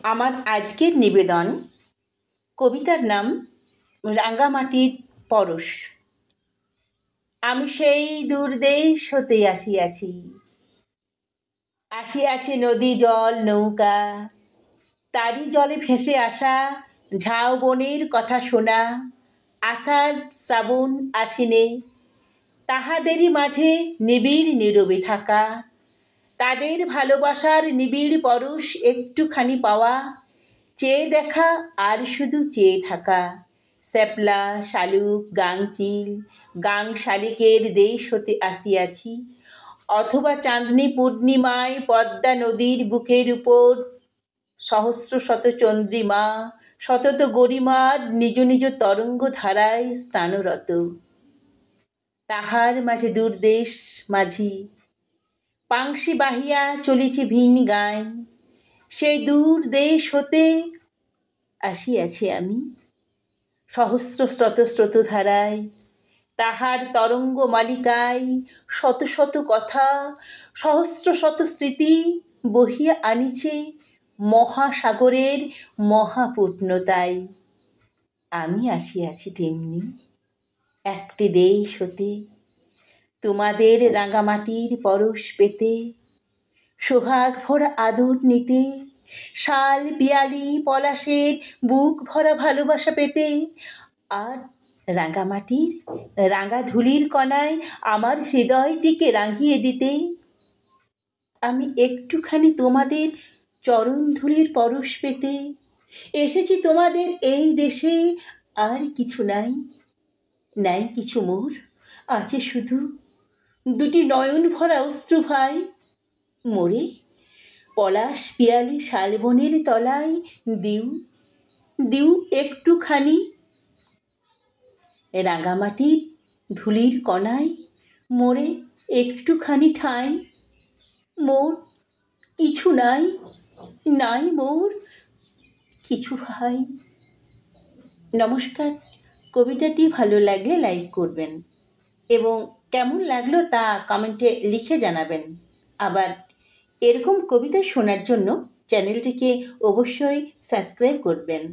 আমার আজকের নিবেদন কবিতার নাম রাঙামাটির পরশ। আমি সেই দূর দেশ হতে আসিয়াছি নদী জল নৌকা, তারই জলে ভেসে আসা ঝাউবনের কথা শোনা, আষাঢ় শ্রাবণ আশ্বিনে তাহাদেরই মাঝে নিবিড় নীরবে থাকা, তাদের ভালোবাসার নিবিড় পরশ একটুখানি পাওয়া, চেয়ে দেখা আর শুধু চেয়ে থাকা। শ্যাপলা শালুক গাংচিল গাং শালিকের দেশ হতে আসিয়াছি, অথবা চাঁদনি পূর্ণিমায় পদ্মা নদীর বুকের উপর সহস্র শত চন্দ্রিমা শতত গরিমার নিজ নিজ তরঙ্গ ধারায় স্নানরত। তাহার মাঝে দূরদেশ মাঝি পাংশি বাহিয়া চলিছি ভিন গায়, সেই দূর দেশ হতে আসিয়াছি আমি সহস্র স্রোতধারায়, তাহার তরঙ্গ মালিকায় শত শত কথা সহস্র শত স্মৃতি বহিয়া আনিছে মহাসাগরের মহাপূর্ণতায়। আমি আসিয়াছি তেমনি একটি দেশ হতে, তোমাদের রাঙামাটির পরশ পেতে, সোহাগ ভরা আদর নিতে, শাল পিয়ালি পলাশের বুক ভরা ভালোবাসা পেতে, আর রাঙামাটির রাঙা ধুলির কণায় আমার হৃদয়টিকে রাঙিয়ে দিতে। আমি একটুখানি তোমাদের চরণ ধুলির পরশ পেতে এসেছি তোমাদের এই দেশে। আর কিছু নাই, নাই কিছু মোর, আছে শুধু দুটি নয়ন ভরা অশ্রু ভাই। মোরে পলাশ পিয়ালি শালবনের তলায় দিউ দিউ একটুখানি, রাঙামাটির ধুলির কণায় মোরে একটুখানি ঠাঁই। মোর কিছু নাই, নাই মোর কিছু ভাই। নমস্কার। কবিতাটি ভালো লাগলে লাইক করবেন এবং কেমন লাগলো তা কমেন্টে লিখে জানাবেন। আবার এরকম কবিতা শোনার জন্য চ্যানেলটিকে অবশ্যই সাবস্ক্রাইব করবেন।